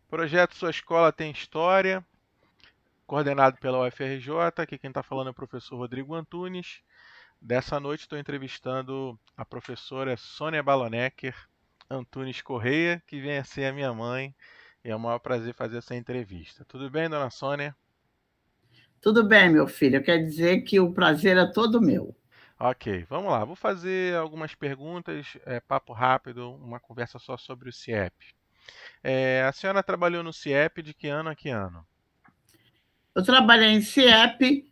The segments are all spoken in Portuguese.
Projeto Sua Escola Tem História, coordenado pela UFRJ. Aqui quem está falando é o professor Rodrigo Antunes. Dessa noite estou entrevistando a professora Sônia Balonecker Antunes Correia, que vem a ser a minha mãe. E é um maior prazer fazer essa entrevista. Tudo bem, dona Sônia? Tudo bem, meu filho. Quer dizer que o prazer é todo meu. Ok, vamos lá. Vou fazer algumas perguntas, papo rápido, uma conversa só sobre o CIEP. A senhora trabalhou no CIEP de que ano a que ano? Eu trabalhei em CIEP,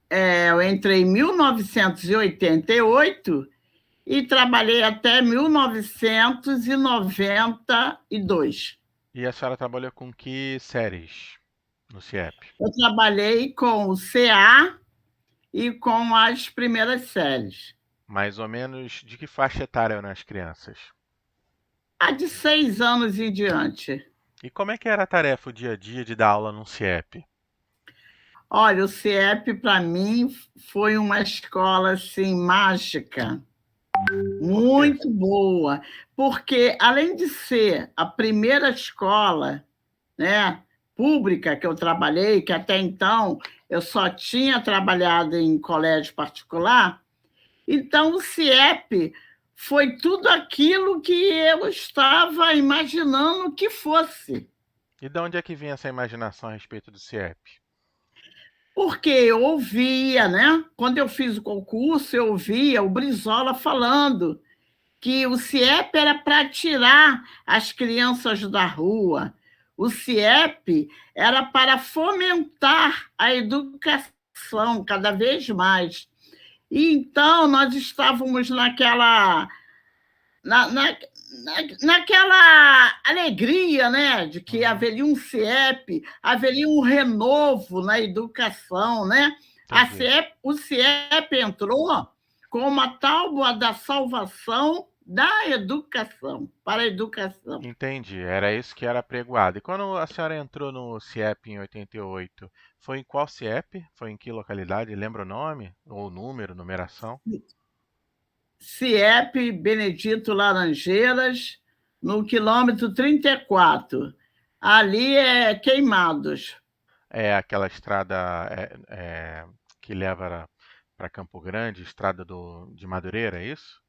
eu entrei em 1988 e trabalhei até 1992. E a senhora trabalhou com que séries no CIEP? Eu trabalhei com o CA e com as primeiras séries. Mais ou menos de que faixa etária eram as crianças? A de 6 anos em diante. E como é que era a tarefa, o dia a dia de dar aula num CIEP? Olha, o CIEP, para mim, foi uma escola assim, mágica. Por quê? Muito boa, porque além de ser a primeira escola, né, pública que eu trabalhei, que até então eu só tinha trabalhado em colégio particular, então o CIEP foi tudo aquilo que eu estava imaginando que fosse. E de onde é que vinha essa imaginação a respeito do CIEP? Porque eu ouvia, né? Quando eu fiz o concurso, eu ouvia o Brizola falando que o CIEP era para tirar as crianças da rua. O CIEP era para fomentar a educação cada vez mais. E então nós estávamos naquela alegria, né, de que Uhum, haveria um CIEP, haveria um renovo na educação, né? entendi. O CIEP entrou como a tábua da salvação da educação, para a educação. Entendi, era isso que era pregoado. E quando a senhora entrou no CIEP em 88, foi em qual CIEP? Foi em que localidade? Lembra o nome? Ou o número, numeração? CIEP Benedito Laranjeiras, no quilômetro 34. Ali é Queimados. É aquela estrada que leva para Campo Grande, estrada de Madureira, é isso?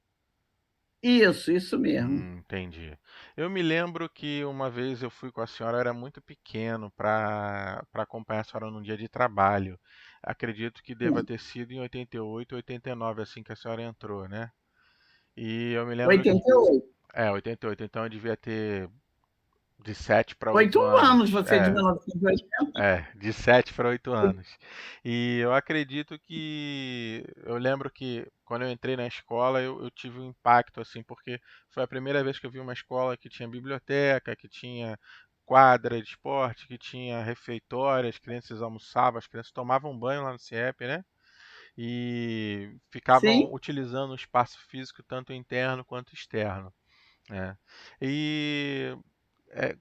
Isso mesmo. Entendi. Eu me lembro que uma vez eu fui com a senhora, eu era muito pequeno para acompanhar a senhora num dia de trabalho. Acredito que deva ter sido em 88, 89, assim que a senhora entrou, né? E eu me lembro que. 88. 88, então eu devia ter de 7 para 8 8 anos, anos. você de 1980. De 7 para 8 anos. E eu acredito que. Eu lembro que quando eu entrei na escola eu tive um impacto, assim, porque foi a primeira vez que eu vi uma escola que tinha biblioteca, que tinha quadra de esporte, que tinha refeitório, as crianças almoçavam, as crianças tomavam banho lá no CIEP, né? E ficavam Sim. utilizando o espaço físico tanto interno quanto externo, né? E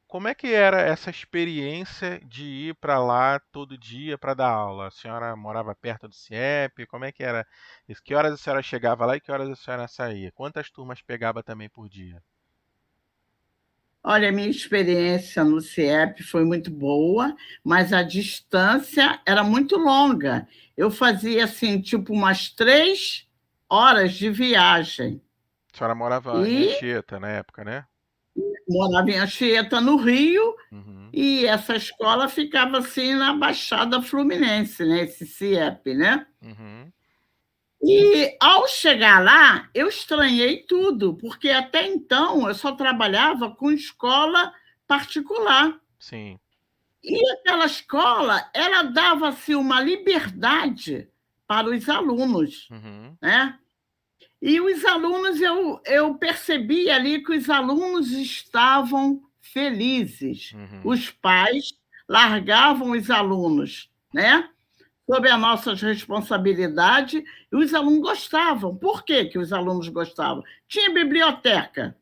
como é que era essa experiência de ir para lá todo dia para dar aula? A senhora morava perto do CIEP? Como é que era isso? Que horas a senhora chegava lá e que horas a senhora saía? Quantas turmas pegava também por dia? Olha, a minha experiência no CIEP foi muito boa, mas a distância era muito longa. Eu fazia, assim, tipo umas 3 horas de viagem. A senhora morava em E Anchieta na época, né? morava em Anchieta, no Rio, Uhum, e essa escola ficava, assim, na Baixada Fluminense, né? Esse CIEP, né? uhum, E ao chegar lá, eu estranhei tudo, porque até então eu só trabalhava com escola particular. sim, E aquela escola, ela dava-se uma liberdade para os alunos, uhum, né? E os alunos, eu percebi ali que os alunos estavam felizes. uhum, Os pais largavam os alunos, né? Sob a nossa responsabilidade, e os alunos gostavam. Por que, que os alunos gostavam? Tinha biblioteca,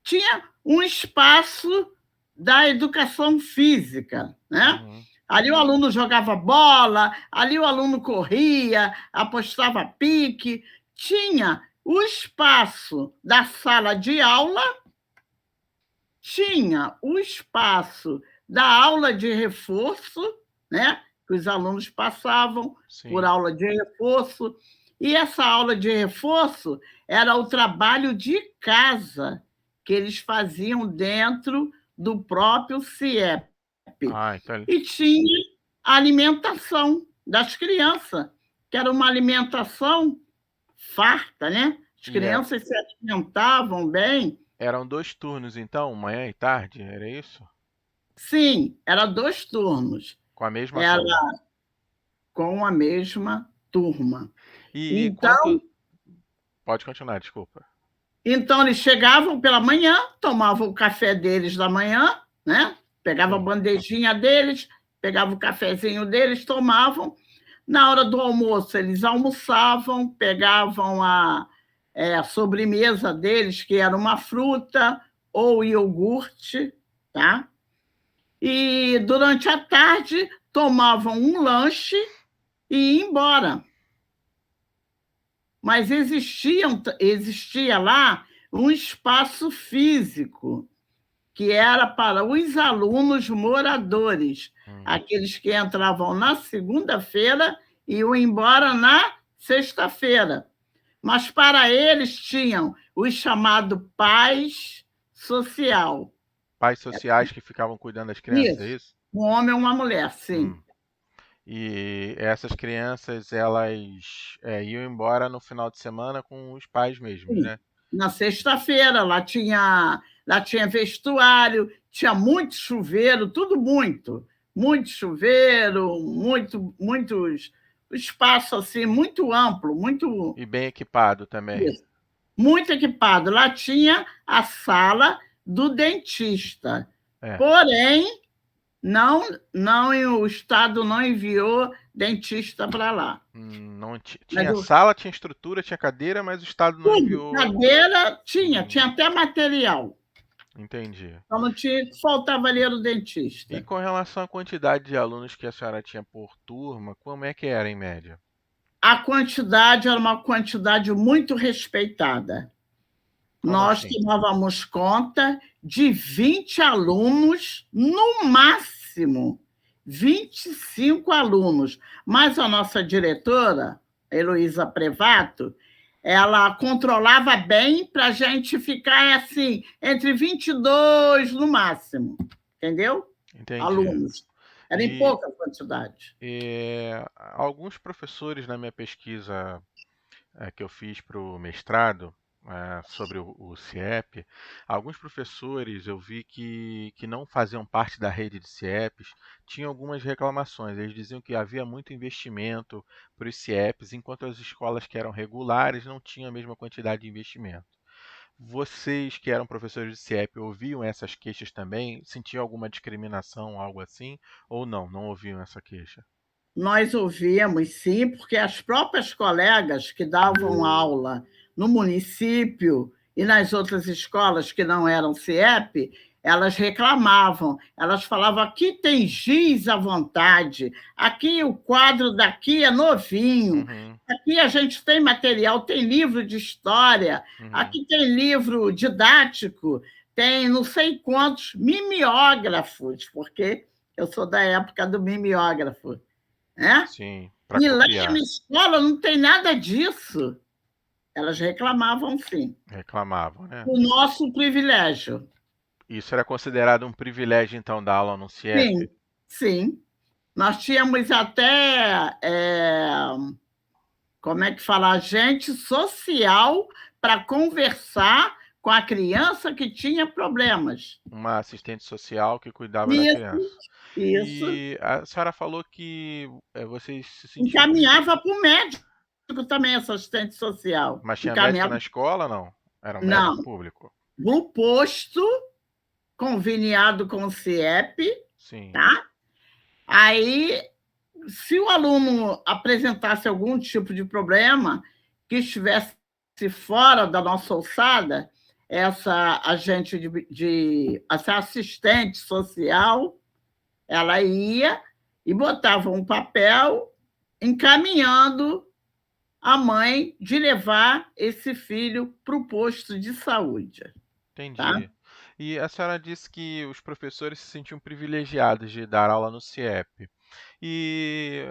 tinha um espaço da educação física, né? uhum, Ali o aluno jogava bola, ali o aluno corria, apostava pique, tinha o espaço da sala de aula, tinha o espaço da aula de reforço, né? Que os alunos passavam por Sim. aula de reforço, e essa aula de reforço era o trabalho de casa que eles faziam dentro do próprio CIEP. Ah, então E tinha a alimentação das crianças, que era uma alimentação farta, né? As e é- crianças se alimentavam bem. eram 2 turnos, então, manhã e tarde, era isso? Sim, era 2 turnos, Com a mesma era turma. com a mesma turma. E Então, quanto. Pode continuar, desculpa. então eles chegavam pela manhã, tomavam o café deles da manhã, né? Pegava a Sim. bandejinha deles, pegava o cafezinho deles, tomavam. Na hora do almoço, eles almoçavam, pegavam a sobremesa deles, que era uma fruta ou iogurte, tá? E durante a tarde tomavam um lanche e iam embora. Mas existia lá um espaço físico que era para os alunos moradores, Hum. aqueles que entravam na segunda-feira e iam embora na sexta-feira. Mas para eles tinham os chamados pais social. Pais sociais que ficavam cuidando das crianças, é Isso. isso? Um homem ou uma mulher, sim. Hum. E essas crianças, elas iam embora no final de semana com os pais mesmos, Sim. né? Na sexta-feira, lá tinha vestuário, tinha muito chuveiro, tudo muito. Muito chuveiro, muitos espaço assim, muito amplo, muito E bem equipado também. isso, muito equipado. Lá tinha a sala do dentista. É. Porém, não, não, o Estado não enviou dentista para lá. Não Mas tinha sala, tinha estrutura, tinha cadeira, mas o Estado não tudo, enviou. cadeira tinha Hum, até material. entendi. Só não tinha, faltava ali era o E dentista. com relação à quantidade de alunos que a senhora tinha por turma, como é que era em média? A quantidade era uma quantidade muito respeitada. Como Nós assim? tomávamos conta de 20 alunos, no máximo, 25 alunos. Mas a nossa diretora, Heloísa Prevato, ela controlava bem para a gente ficar assim, entre 22 no máximo, entendeu? Entendi. Alunos. Era em E pouca quantidade. alguns professores na minha pesquisa que eu fiz para o mestrado sobre o CIEP, alguns professores eu vi que não faziam parte da rede de CIEPs tinham algumas reclamações. Eles diziam que havia muito investimento para os CIEPs, enquanto as escolas que eram regulares não tinham a mesma quantidade de investimento. Vocês que eram professores de CIEP ouviam essas queixas também? Sentiam alguma discriminação, algo assim? Ou não, não ouviam essa queixa? Nós ouvíamos, sim, porque as próprias colegas que davam aula no município e nas outras escolas que não eram CIEP, elas reclamavam, elas falavam: aqui tem giz à vontade, aqui o quadro daqui é novinho, Uhum, aqui a gente tem material, tem livro de história, uhum. aqui tem livro didático, tem não sei quantos mimeógrafos, porque eu sou da época do mimeógrafo, né? Sim, para E lá na copiar. escola não tem nada disso. Elas reclamavam, sim, Reclamavam, né? o nosso privilégio. Isso era considerado um privilégio, então, da aula no CIEP? Sim, sim. Nós tínhamos até, como é que fala, agente social para conversar com a criança que tinha problemas. Uma assistente social que cuidava da Isso, criança. isso. E a senhora falou que vocês se sentiam. Encaminhava para o médico também, essa assistente social. Mas tinha médico Encaminhava, na escola, não? Era um médico não, público? no posto conveniado com o CIEP, Sim. tá? Aí, se o aluno apresentasse algum tipo de problema que estivesse fora da nossa alçada, essa agente essa assistente social, ela ia e botava um papel encaminhando a mãe de levar esse filho para o posto de saúde, tá? Entendi. E a senhora disse que os professores se sentiam privilegiados de dar aula no CIEP. E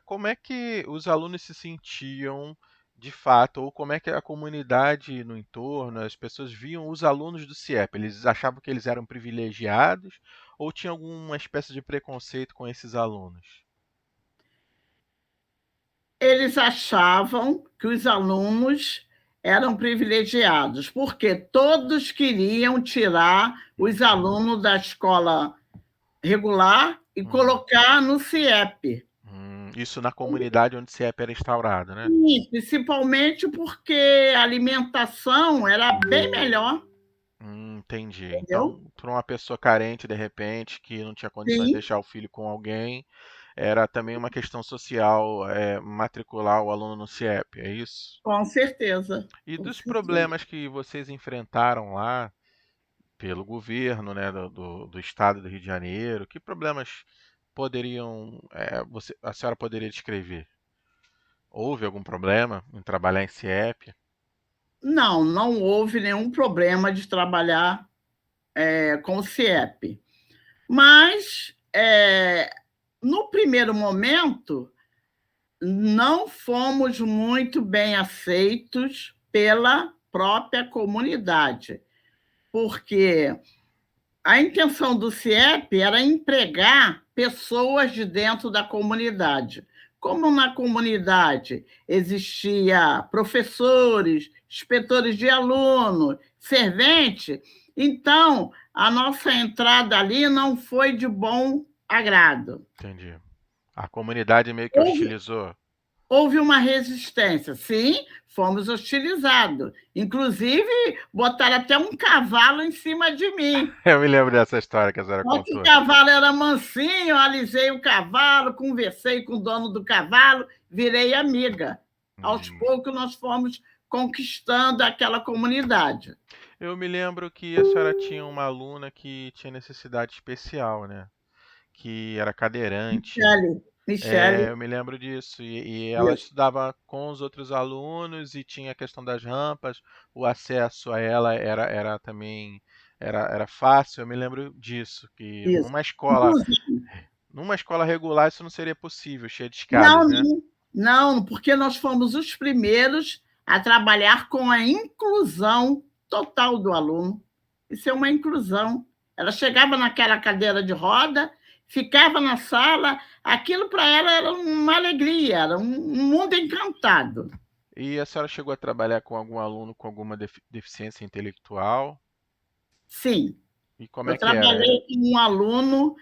como é que os alunos se sentiam de fato, ou como é que a comunidade no entorno, as pessoas viam os alunos do CIEP? Eles achavam que eles eram privilegiados ou tinha alguma espécie de preconceito com esses alunos? Eles achavam que os alunos eram privilegiados, porque todos queriam tirar os alunos da escola regular e Uhum. colocar no CIEP. Isso na comunidade onde o CIEP era instaurado, né? E principalmente porque a alimentação era bem melhor, Entendi. entendeu? Então, para uma pessoa carente, de repente, que não tinha condições de Sim, deixar o filho com alguém, era também uma questão social, matricular o aluno no CIEP, é isso? com certeza, E com dos certeza. problemas que vocês enfrentaram lá pelo governo, né, do estado do Rio de Janeiro, que problemas poderiam, a senhora poderia descrever? Houve algum problema em trabalhar em CIEP? Não, não houve nenhum problema de trabalhar com o CIEP. Mas, no primeiro momento, não fomos muito bem aceitos pela própria comunidade, porque a intenção do CIEP era empregar pessoas de dentro da comunidade. Como na comunidade existia professores, inspetores de aluno, servente, então a nossa entrada ali não foi de bom agrado. Entendi. A comunidade meio que Houve hostilizou. Houve uma resistência, sim, fomos hostilizados. Inclusive, botaram até um cavalo em cima de mim. Eu me lembro dessa história que a senhora Só que o contou. cavalo era mansinho, eu alisei o cavalo, conversei com o dono do cavalo, virei amiga. Aos Hum. poucos, nós fomos conquistando aquela comunidade. Eu me lembro que a senhora tinha uma aluna que tinha necessidade especial, né? Que era cadeirante. Michele, Michele, Eu me lembro disso. E ela isso, estudava com os outros alunos e tinha a questão das rampas, o acesso a ela era também era fácil. Eu me lembro disso, que isso. Inclusive, numa escola regular isso não seria possível, cheia de escadas, não, né? não, não, porque nós fomos os primeiros a trabalhar com a inclusão total do aluno. Isso é uma inclusão. Ela chegava naquela cadeira de roda, ficava na sala, aquilo para ela era uma alegria, era um mundo encantado. E a senhora chegou a trabalhar com algum aluno com alguma deficiência intelectual? Sim, E como eu é que era? trabalhei com um aluno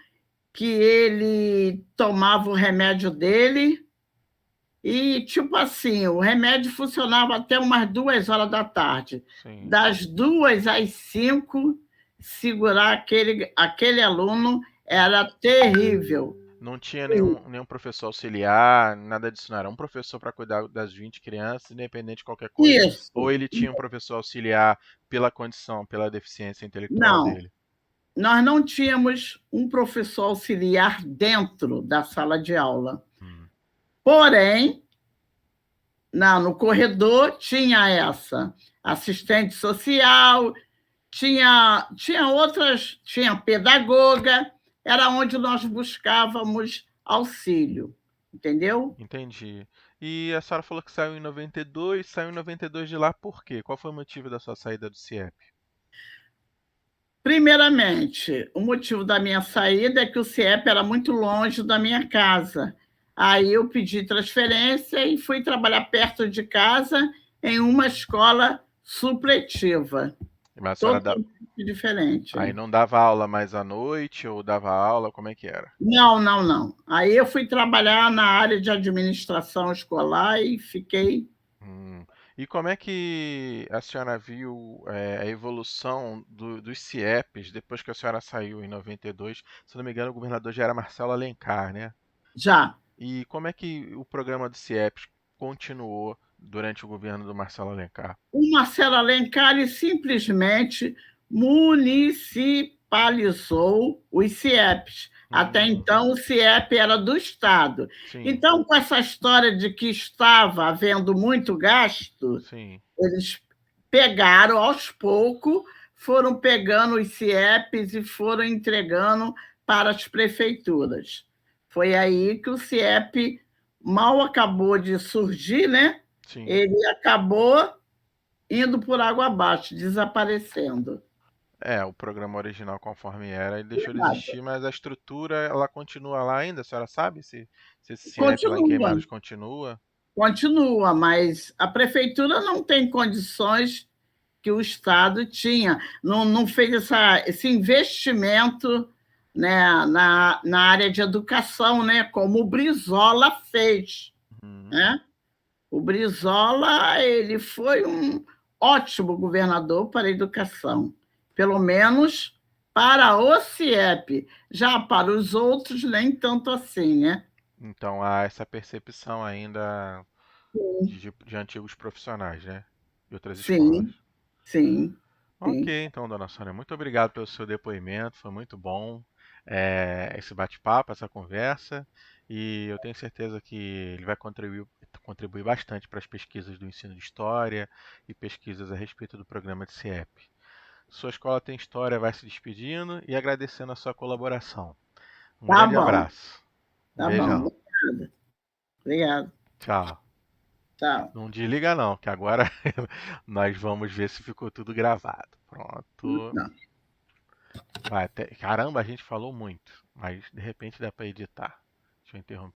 que ele tomava o remédio dele. E, tipo assim, o remédio funcionava até umas 2 horas da tarde. Sim. Das 2 às 5, segurar aquele aluno era terrível. Não tinha nenhum professor auxiliar, nada disso, não. Era um professor para cuidar das 20 crianças, independente de qualquer coisa. Ou Isso. ele tinha um professor auxiliar pela condição, pela deficiência intelectual Não, dele. nós não tínhamos um professor auxiliar dentro da sala de aula. Hum, Porém, no corredor tinha essa assistente social, tinha outras, tinha pedagoga, era onde nós buscávamos auxílio, entendeu? entendi. E a senhora falou que saiu em 92, saiu em 92 de lá por quê? Qual foi o motivo da sua saída do CIEP? Primeiramente, o motivo da minha saída é que o CIEP era muito longe da minha casa. Aí eu pedi transferência e fui trabalhar perto de casa em uma escola supletiva, Mas a senhora totalmente diferente. aí não dava aula mais à noite ou dava aula, como é que era? Não, não, não. Aí eu fui trabalhar na área de administração escolar e fiquei. Hum. E como é que a senhora viu a evolução dos CIEPs depois que a senhora saiu em 92? Se não me engano, o governador já era Marcelo Alencar, né? Já. E como é que o programa do CIEPs continuou durante o governo do Marcelo Alencar? O Marcelo Alencar simplesmente municipalizou os CIEPs. Até Hum, então, o CIEP era do Estado. sim, Então, com essa história de que estava havendo muito gasto, sim. eles pegaram aos poucos foram pegando os CIEPs e foram entregando para as prefeituras. Foi aí que o CIEP mal acabou de surgir, né? Sim. Ele acabou indo por água abaixo, desaparecendo. É, o programa original conforme era, ele deixou de Verdade. existir, mas a estrutura, ela continua lá ainda, a senhora sabe se esse CIEP lá em Continua, Queimados continua? continua, mas a prefeitura não tem condições que o Estado tinha, não fez esse investimento, né, na área de educação, né, como o Brizola fez. Uhum. Né? O Brizola ele foi um ótimo governador para a educação, pelo menos para o CIEP, já para os outros nem tanto assim, né? Então há essa percepção ainda Sim, de antigos profissionais, né? De outras escolas. sim, sim. Ok, Sim. então, dona Sônia, muito obrigado pelo seu depoimento, foi muito bom esse bate-papo, essa conversa, e eu tenho certeza que ele vai contribuir bastante para as pesquisas do ensino de história e pesquisas a respeito do programa de CIEP. Sua escola tem história, vai se despedindo e agradecendo a sua colaboração. Um Tá grande bom, abraço. Um tá bom. beijão. Obrigada. Obrigada. Tchau. Tchau. Não desliga não, que agora nós vamos ver se ficou tudo gravado. Pronto. Não. Vai, caramba, a gente falou muito, mas de repente dá para editar. Deixa eu interromper.